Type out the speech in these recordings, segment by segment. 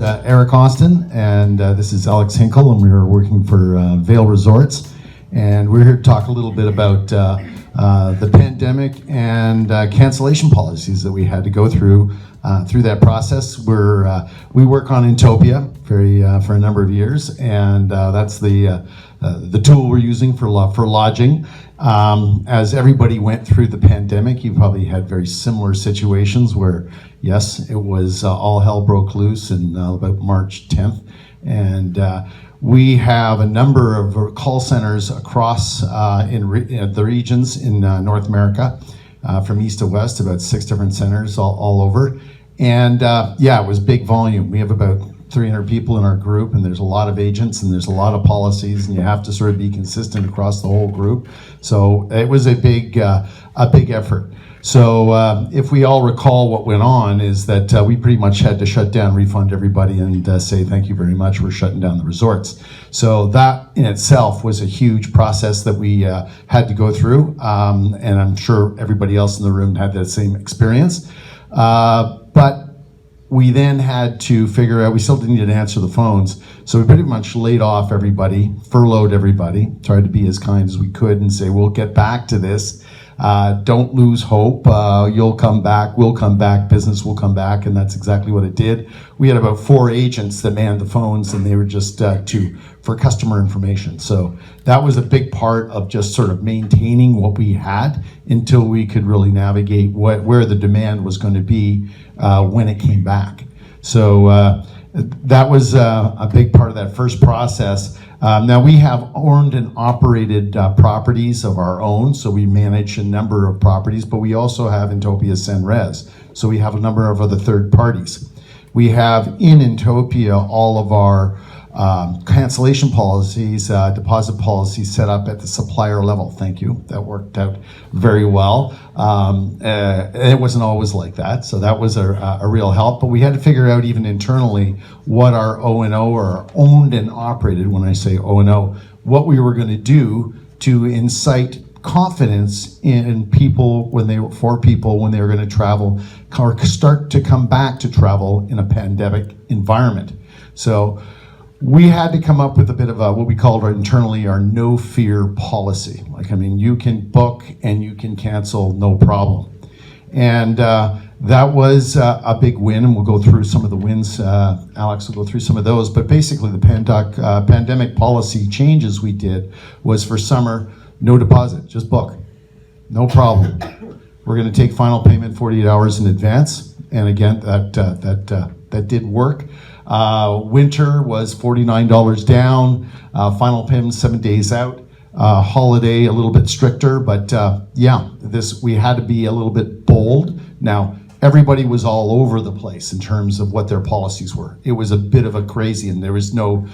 Eric Austin, and this is Alex Hinkle, and we are working for Vail Resorts, and we're here to talk a little bit about the pandemic and cancellation policies that we had to go through that process. We work on Inntopia for a number of years, and that's the tool we're using for lodging. As everybody went through the pandemic, you probably had very similar situations where, yes, it was all hell broke loose in about March 10th. And we have a number of call centers across the regions in North America, from east to west, about 6 different centers all over. And it was big volume. We have about 300 people in our group, and there's a lot of agents, and there's a lot of policies, and you have to sort of be consistent across the whole group. So it was a big effort. So if we all recall, what went on is that we pretty much had to shut down, refund everybody, and say thank you very much, we're shutting down the resorts. So that in itself was a huge process that we had to go through, and I'm sure everybody else in the room had that same experience. But we then had to figure out, we still didn't need to answer the phones, so we pretty much laid off everybody, furloughed everybody, tried to be as kind as we could and say, we'll get back to this. Don't lose hope. You'll come back, we'll come back, business will come back, and that's exactly what it did. We had about 4 agents that manned the phones, and they were just for customer information. So that was a big part of just sort of maintaining what we had until we could really navigate where the demand was going to be when it came back. So that was a big part of that first process. Now we have owned and operated properties of our own, so we manage a number of properties, but we also have Inntopia Senres, so we have a number of other third parties. We have in Inntopia all of our cancellation policies, deposit policies set up at the supplier level. Thank you. That worked out very well. It wasn't always like that, so that was a real help. But we had to figure out even internally what our O&O, or our owned and operated, when I say O&O, what we were going to do to incite confidence in people when they were going to travel or start to come back to travel in a pandemic environment. So we had to come up with a bit of what we called internally our no fear policy. You can book and you can cancel, no problem. And that was a big win, and we'll go through some of the wins. Alex will go through some of those. But basically the pandemic policy changes we did was for summer, no deposit, just book, no problem. We're going to take final payment 48 hours in advance. And again, that did work. Winter was $49 down, final payment 7 days out, holiday a little bit stricter, but we had to be a little bit bold. Now, everybody was all over the place in terms of what their policies were. It was a bit of a crazy, and there was no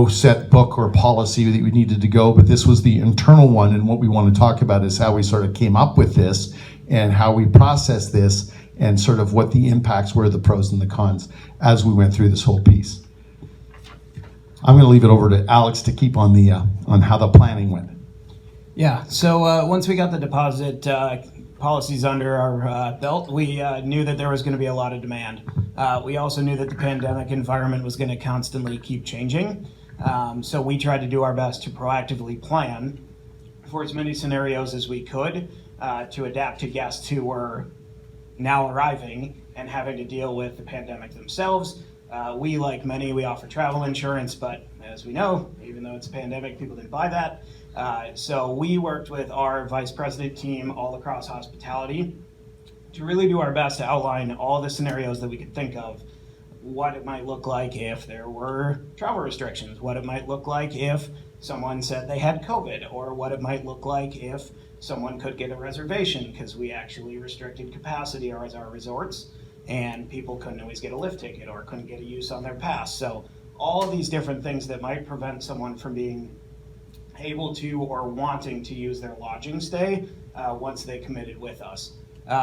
set book or policy that we needed to go, but this was the internal one, and what we want to talk about is how we sort of came up with this and how we processed this, and sort of what the impacts were, the pros and the cons, as we went through this whole piece. I'm going to leave it over to Alex to keep on how the planning went. Yeah, so once we got the deposit policies under our belt, we knew that there was going to be a lot of demand. We also knew that the pandemic environment was going to constantly keep changing. So we tried to do our best to proactively plan for as many scenarios as we could to adapt to guests who were now arriving and having to deal with the pandemic themselves. We, like many, we offer travel insurance, but as we know, even though it's a pandemic, people didn't buy that. So we worked with our vice president team all across hospitality to really do our best to outline all the scenarios that we could think of. What it might look like if there were travel restrictions, what it might look like if someone said they had COVID, or what it might look like if someone could get a reservation, because we actually restricted capacity at our resorts and people couldn't always get a lift ticket or couldn't get a use on their pass. So all of these different things that might prevent someone from being able to or wanting to use their lodging stay once they committed with us.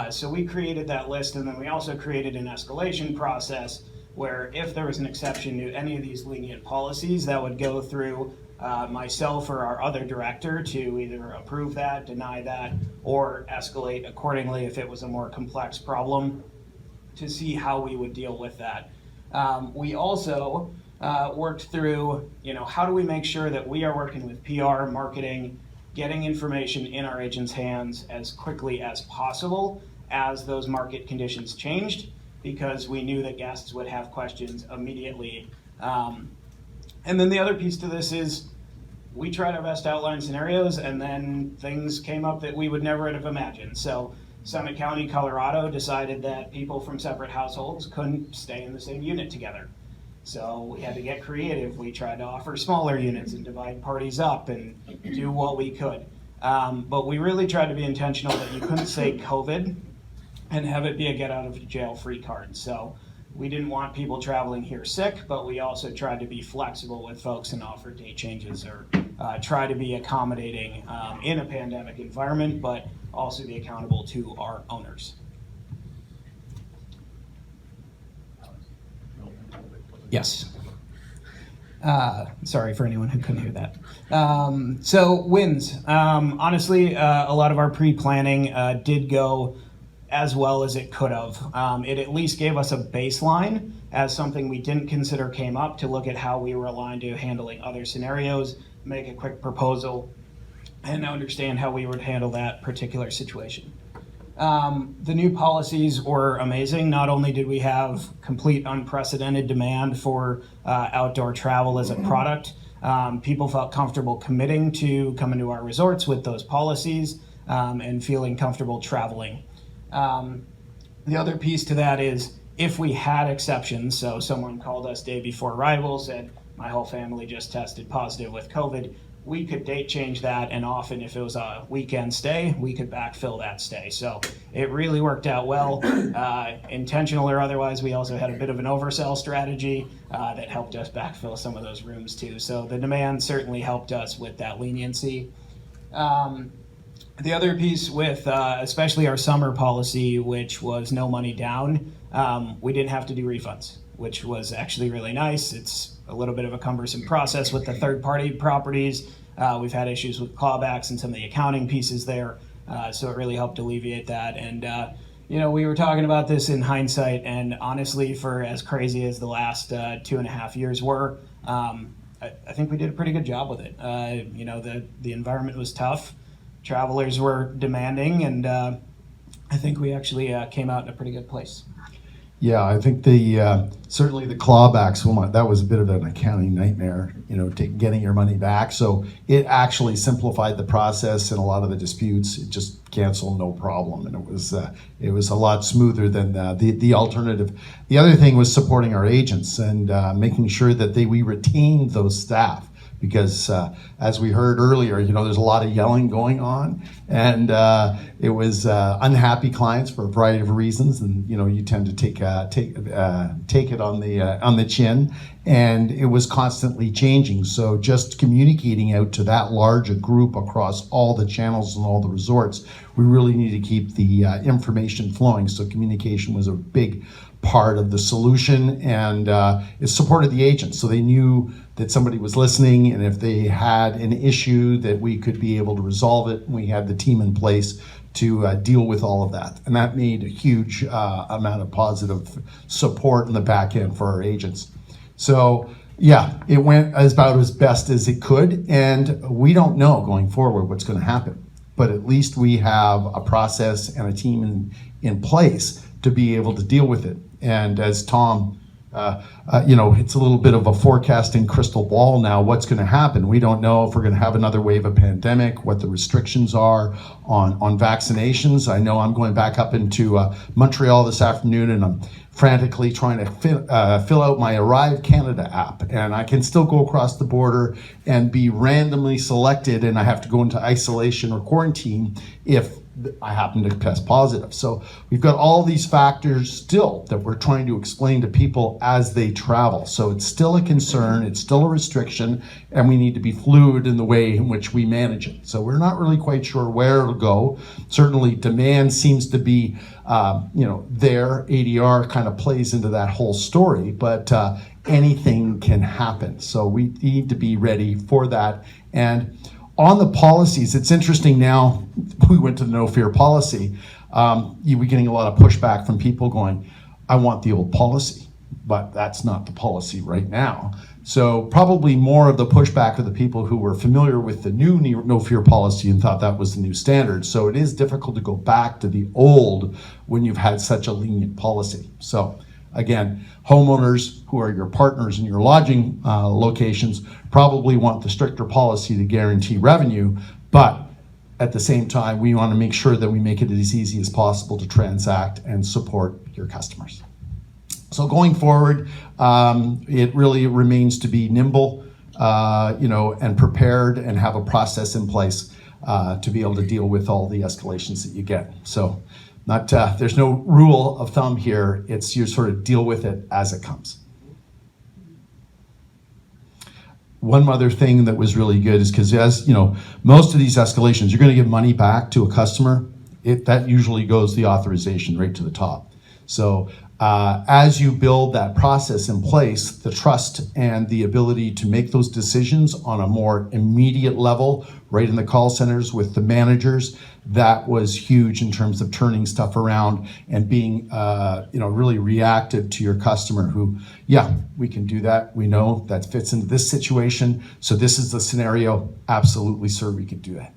So we created that list, and then we also created an escalation process where if there was an exception to any of these lenient policies, that would go through myself or our other director to either approve that, deny that, or escalate accordingly if it was a more complex problem, to see how we would deal with that. We also worked through, how do we make sure that we are working with PR, marketing, getting information in our agents' hands as quickly as possible as those market conditions changed, because we knew that guests would have questions immediately. And then the other piece to this is we tried our best to outline scenarios, and then things came up that we would never have imagined. So Summit County, Colorado decided that people from separate households couldn't stay in the same unit together. So we had to get creative. We tried to offer smaller units and divide parties up and do what we could. But we really tried to be intentional that you couldn't say COVID and have it be a get out of jail free card. So we didn't want people traveling here sick, but we also tried to be flexible with folks and offer date changes or try to be accommodating in a pandemic environment, but also be accountable to our owners. Yes. Sorry for anyone who couldn't hear that. So wins. Honestly, a lot of our pre-planning did go as well as it could have. It at least gave us a baseline as something we didn't consider came up to look at how we were aligned to handling other scenarios, make a quick proposal, and understand how we would handle that particular situation. The new policies were amazing. Not only did we have complete unprecedented demand for outdoor travel as a product, people felt comfortable committing to coming to our resorts with those policies and feeling comfortable traveling. The other piece to that is if we had exceptions, so someone called us day before arrival, said, my whole family just tested positive with COVID, we could date change that, and often if it was a weekend stay, we could backfill that stay. So it really worked out well, intentional or otherwise. We also had a bit of an oversell strategy that helped us backfill some of those rooms too. So the demand certainly helped us with that leniency. The other piece with especially our summer policy, which was no money down, we didn't have to do refunds, which was actually really nice. It's a little bit of a cumbersome process with the third-party properties. We've had issues with clawbacks and some of the accounting pieces there, so it really helped alleviate that. And we were talking about this in hindsight, and honestly, for as crazy as the last 2.5 years were, I think we did a pretty good job with it. The environment was tough. Travelers were demanding, and I think we actually came out in a pretty good place. Yeah, I think certainly the clawbacks, that was a bit of an accounting nightmare, getting your money back. So it actually simplified the process, and a lot of the disputes, it just canceled no problem, and it was a lot smoother than the alternative. The other thing was supporting our agents and making sure that we retained those staff. Because as we heard earlier, there's a lot of yelling going on, and it was unhappy clients for a variety of reasons, and you tend to take it on the chin, and it was constantly changing. So just communicating out to that large a group across all the channels and all the resorts, we really need to keep the information flowing. So communication was a big part of the solution, and it supported the agents, so they knew that somebody was listening, and if they had an issue that we could be able to resolve it. We had the team in place to deal with all of that, and that made a huge amount of positive support in the back end for our agents. So yeah, it went about as best as it could, and we don't know going forward what's going to happen, but at least we have a process and a team in place to be able to deal with it. And as Tom, it's a little bit of a forecasting crystal ball now. What's going to happen? We don't know if we're going to have another wave of pandemic, what the restrictions are on vaccinations. I know I'm going back up into Montreal this afternoon, and I'm frantically trying to fill out my Arrive Canada app, and I can still go across the border and be randomly selected, and I have to go into isolation or quarantine if I happen to test positive. So we've got all these factors still that we're trying to explain to people as they travel. So it's still a concern, it's still a restriction, and we need to be fluid in the way in which we manage it. So we're not really quite sure where it'll go. Certainly demand seems to be, there. ADR kind of plays into that whole story, but anything can happen. So we need to be ready for that. And on the policies, it's interesting now, we went to the no fear policy, you were getting a lot of pushback from people going, I want the old policy. but that's not the policy right now. So probably more of the pushback of the people who were familiar with the new no fear policy and thought that was the new standard. So it is difficult to go back to the old when you've had such a lenient policy. So again, homeowners who are your partners in your lodging locations probably want the stricter policy to guarantee revenue, but at the same time, we want to make sure that we make it as easy as possible to transact and support your customers. So going forward, it really remains to be nimble, and prepared, and have a process in place to be able to deal with all the escalations that you get. So, there's no rule of thumb here. It's you sort of deal with it as it comes. One other thing that was really good is because, as you know, most of these escalations, you're going to give money back to a customer. That usually goes the authorization right to the top. So as you build that process in place, the trust and the ability to make those decisions on a more immediate level, right in the call centers with the managers, that was huge in terms of turning stuff around and being, really reactive to your customer who, yeah, we can do that. We know that fits into this situation. So this is the scenario. Absolutely, sir, we can do that.